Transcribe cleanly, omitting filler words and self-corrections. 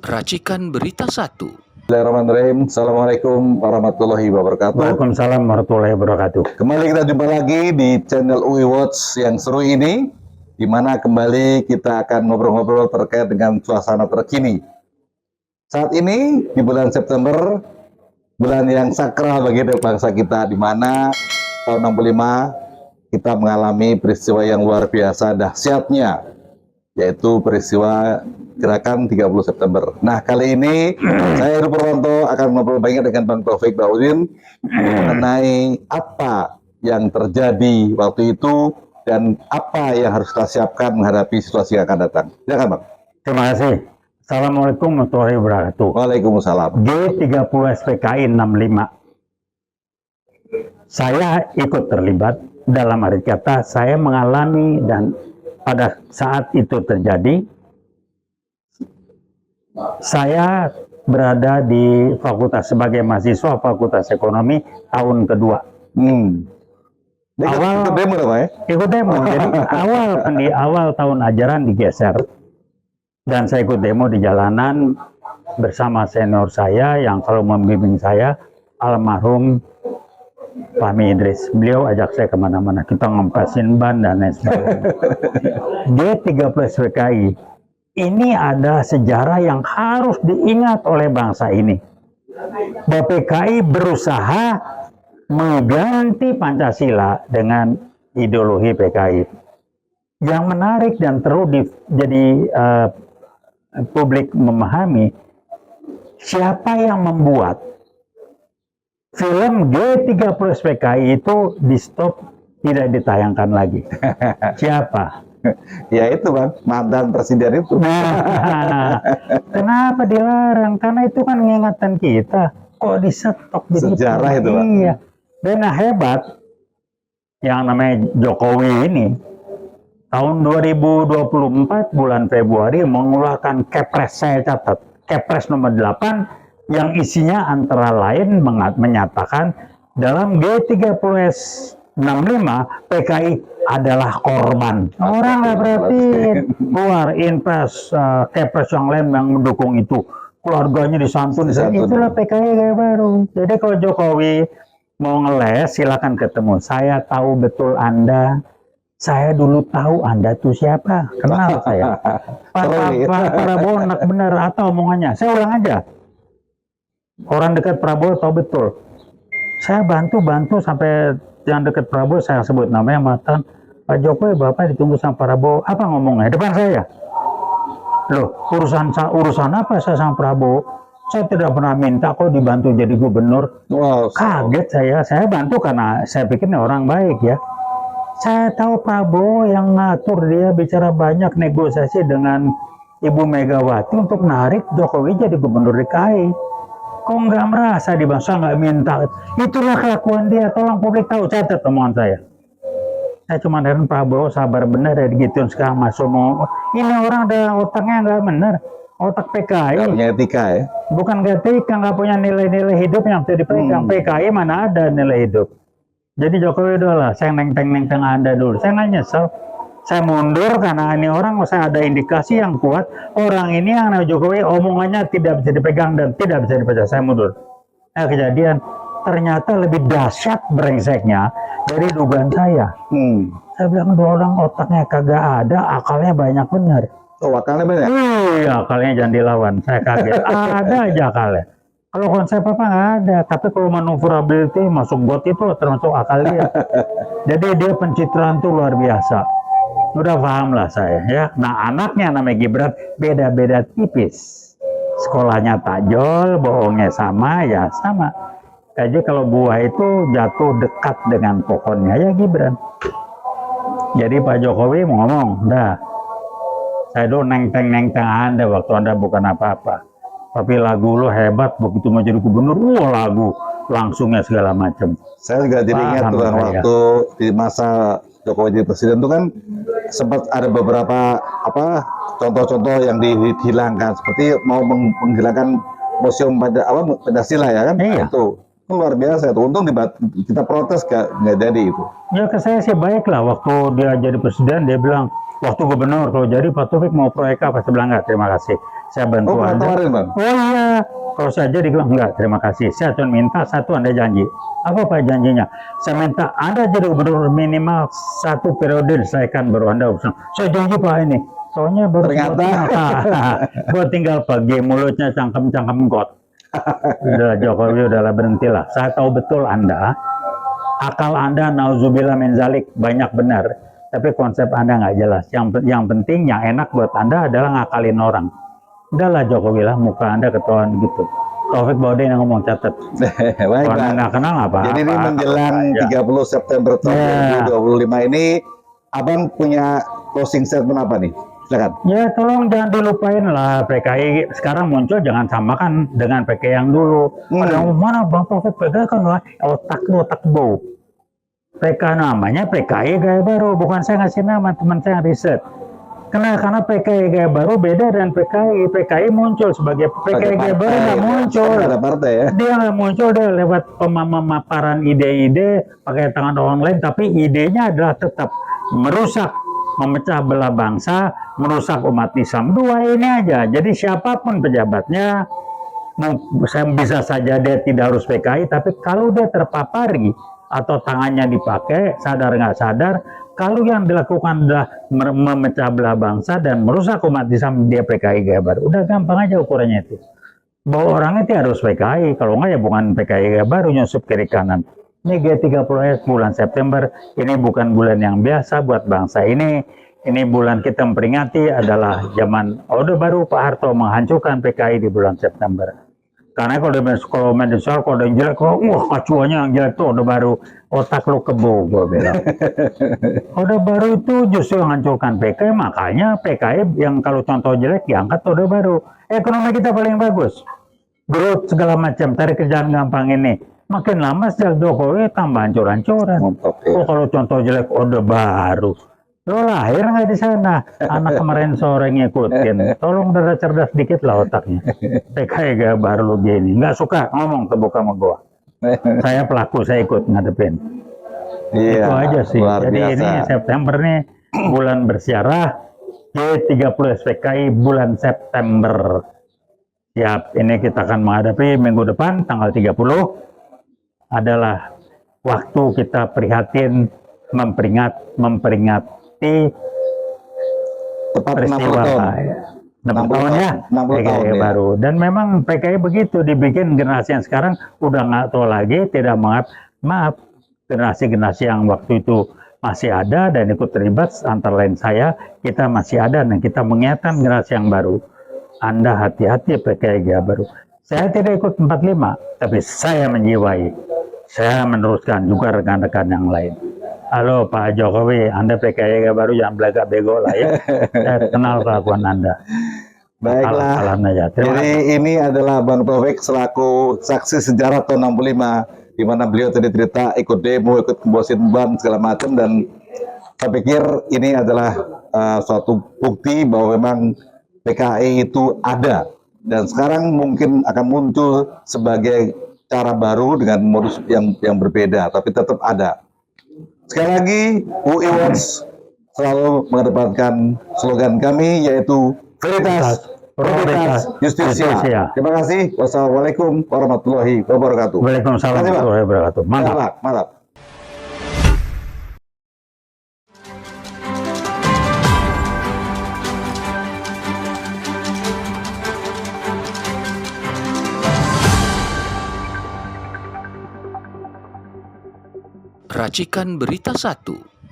Racikan Berita 1. Bismillahirrahmanirrahim. Assalamualaikum warahmatullahi wabarakatuh. Waalaikumsalam warahmatullahi wabarakatuh. Kembali kita jumpa lagi di channel UI Watch yang seru ini, di mana kembali kita akan ngobrol-ngobrol terkait dengan suasana terkini. Saat ini di bulan September, bulan yang sakral bagi bangsa kita, di mana tahun 65 kita mengalami peristiwa yang luar biasa dahsyatnya, yaitu peristiwa Gerakan 30 September. Nah, kali ini saya Heru Purwanto akan ngobrol banyak dengan Bang Taufik Baudin mengenai apa yang terjadi waktu itu dan apa yang harus kita siapkan menghadapi situasi yang akan datang. Silakan, Bang. Terima kasih. Assalamualaikum warahmatullahi wabarakatuh. Waalaikumsalam. G30 SPKI 65. Saya ikut terlibat, dalam arti kata saya mengalami, dan pada saat itu terjadi saya berada di fakultas sebagai mahasiswa Fakultas Ekonomi tahun kedua. Ikut demo apa ya? Ikut demo. Jadi awal tahun ajaran digeser dan saya ikut demo di jalanan bersama senior saya yang kalau membimbing saya, almarhum Fahmi Idris. Beliau ajak saya kemana-mana, kita ngempasin ban dan lain sebagainya. G30 SPKI ini ada sejarah yang harus diingat oleh bangsa ini. BPKI berusaha mengganti Pancasila dengan ideologi PKI. Yang menarik dan perlu jadi publik memahami, siapa yang membuat film G30 SPKI itu di stop, tidak ditayangkan lagi. Siapa? Ya itu, Bang, mantan presiden itu. Nah, kenapa dilarang? Karena itu kan mengingatkan kita. Kok di stop gitu? Sejarah itu, Bang. Iya. Dan hebat yang namanya Jokowi ini tahun 2024 bulan Februari mengeluarkan Kepres, saya catat, Kepres nomor 8 yang isinya antara lain menyatakan dalam G30S 65 PKI adalah korban. Orang nggak perhatiin, keluar Inpres, Kepres yang lain yang mendukung itu, keluarganya disantun. Itulah PKI kayak baru. Jadi kalau Jokowi mau ngeles, silakan ketemu. Saya tahu betul Anda. Saya dulu tahu Anda tuh siapa. Kenal saya. Pak Prabowo enak bener atau omongannya. Saya ulang aja. Orang dekat Prabowo tahu betul. Saya bantu sampai yang dekat Prabowo saya sebut namanya, matan Pak Jokowi, Bapak ditunggu sama Prabowo. Apa ngomongnya? Depan saya. Loh, urusan apa saya sama Prabowo? Saya tidak pernah minta kok dibantu jadi gubernur. Wow, kaget saya bantu karena saya pikirnya orang baik ya. Saya tahu Prabowo yang ngatur, dia bicara banyak negosiasi dengan Ibu Megawati untuk narik Jokowi jadi gubernur DKI. Kok nggak merasa di bangsa nggak minta? Itulah kelakuan dia. Tolong publik tahu, catat omongan saya. Saya cuma heran Prabowo sabar benar ya digituin sekarang masuk mau. Ini orang ada otaknya nggak benar. Otak PKI. Nggak punya etika ya? Bukan nggak etika, nggak punya nilai-nilai hidup yang bisa dipegang. PKI mana ada nilai hidup. Jadi Jokowi udahlah, saya neng-teng Anda dulu. Saya nggak nyesel. Saya mundur karena ini orang, saya ada indikasi yang kuat. Orang ini yang namanya Jokowi omongannya tidak bisa dipegang dan tidak bisa dipercaya. Saya mundur. Nah, kejadian ternyata lebih dahsyat brengseknya dari dugaan saya. Saya bilang dua orang otaknya kagak ada, akalnya banyak benar. Oh, akalnya banyak? Iya, akalnya jangan dilawan. Saya kaget. Ada aja akalnya. Kalau konsep apa nggak ada. Tapi kalau maneuverability masuk got itu termasuk akal dia. Jadi dia pencitraan tuh luar biasa. Udah paham lah saya ya. Nah, anaknya namanya Gibran beda-beda tipis. Sekolahnya tajol, bohongnya sama ya sama. Jadi kalau buah itu jatuh dekat dengan pohonnya ya Gibran. Jadi Pak Jokowi mau ngomong, dah. Saya dulu neng-teng Anda waktu Anda bukan apa-apa. Tapi lagu lo hebat, begitu mau jadi gubernur, lagu langsungnya segala macam. Saya juga jadi ingat tuh waktu di masa Jokowi jadi presiden itu kan sempat ada beberapa contoh-contoh yang dihilangkan, seperti mau menghilangkan museum Pancasila ya kan? Iya. Itu Luar biasa itu. Untung kita protes nggak jadi itu. Ya ke saya sih baik lah, waktu dia jadi presiden dia bilang, waktu gubernur kalau jadi Pak Taufik mau proyek apa, saya bilang enggak, terima kasih, saya bantu Oh, pernah Anda. tawarin, Bang? Oh iya, kalau saya jadi bilang enggak, terima kasih, saya cuma minta satu, Anda janji. Apa Pak janjinya? Saya minta Anda jadi gubernur minimal 1 periode, diselesaikan baru Anda urusan. Saya janji Pak ini, soalnya baru Ternyata. gue tinggal pergi mulutnya cangkem-cangkem got. Udah Jokowi udahlah, berhentilah. Saya tahu betul Anda, akal Anda nauzubillah min zalik banyak benar, tapi konsep Anda nggak jelas. Yang penting, yang enak buat Anda adalah ngakalin orang. Udahlah Jokowi lah, muka Anda ketahuan gitu. Taufik Baudin yang ngomong, catat. Baik, Kalau Bang. nggak kenal apa? Jadi ini menjelang 30 September tahun 2025 ini, Abang punya closing statement apa nih? Silakan. Ya tolong jangan dilupain lah, PKI sekarang muncul jangan samakan dengan PKI yang dulu. Ada mana Bang Taufik PKI kan lah otak bau. PKI namanya PKI Gaya Baru, bukan saya ngasih nama, teman saya yang riset. Karena PKI Gaya Baru beda dengan PKI muncul sebagai PKI Gaya Baru nggak muncul. Ada partai ya. Dia nggak muncul, dia lewat pemaparan ide-ide pakai tangan orang lain, tapi idenya adalah tetap merusak, memecah belah bangsa, merusak umat Islam. Dua ini aja. Jadi siapapun pejabatnya, bisa saja dia tidak harus PKI, tapi kalau dia terpapari atau tangannya dipakai, sadar nggak sadar, kalau yang dilakukan adalah memecah belah bangsa dan merusak umat Islam, dia PKI Gaya Baru. Udah gampang aja ukurannya itu. Bahwa orangnya itu harus PKI, kalau nggak ya bukan PKI Gaya Baru, nyusup kiri kanan. Ini G30S bulan September, ini bukan bulan yang biasa buat bangsa ini. Ini bulan kita memperingati adalah zaman Orde Baru, Pak Harto menghancurkan PKI di bulan September. Karena kalau main soal, kalau ada yang jelek, wah acuannya yang jelek tuh Orde Baru, otak lu kebo, gue bilang. Orde Baru itu justru menghancurkan PKI, makanya PKI yang kalau contoh jelek diangkat Orde Baru. Ekonomi kita paling bagus, growth segala macam, cari kerjaan gampang ini. Makin lama sejak Jokowi tambah hancur-hancuran. Oh kalau contoh jelek Orde Baru, lo lahir nggak di sana? Anak kemarin sore ngikutin. Tolong udah cerdas dikit lah otaknya. PKI Gaya Baru lo gini, nggak suka ngomong terbuka sama gua. Saya pelaku, saya ikut ngadepin. Iya, itu aja sih. Jadi biasa. ini September nih bulan bersiarah, G30 SPKI bulan September. Siap, ini kita akan menghadapi minggu depan tanggal 30 adalah waktu kita prihatin memperingati Tepat 60 peristiwa tahun. 60 tahun ya 60 PKI tahun ya. baru. Dan memang PKI begitu dibikin generasi yang sekarang udah nggak tahu lagi, tidak maaf generasi-generasi yang waktu itu masih ada dan ikut terlibat, antara lain saya, kita masih ada dan kita mengingatkan generasi yang baru. Anda hati-hati PKI Gaya Baru. Saya tidak ikut 45, tapi saya menjiwai. Saya meneruskan juga rekan-rekan yang lain. Halo Pak Jokowi, Anda PKI Gaya Baru jangan belagak bego lah ya. Saya kenal kelakuan Anda. Baiklah. Jadi ini adalah Bang Taufik selaku saksi sejarah tahun 65, di mana beliau tadi cerita ikut demo, ikut membosin ban segala macam, dan saya pikir ini adalah suatu bukti bahwa memang PKI itu ada dan sekarang mungkin akan muncul sebagai cara baru dengan modus yang berbeda, tapi tetap ada. Sekali lagi, UI Watch selalu mengedepankan slogan kami, yaitu Veritas, Probabilitas, Justisia. Terima kasih. Wassalamualaikum warahmatullahi wabarakatuh. Waalaikumsalam warahmatullahi wabarakatuh. Mantap. Mantap. Racikan Berita 1.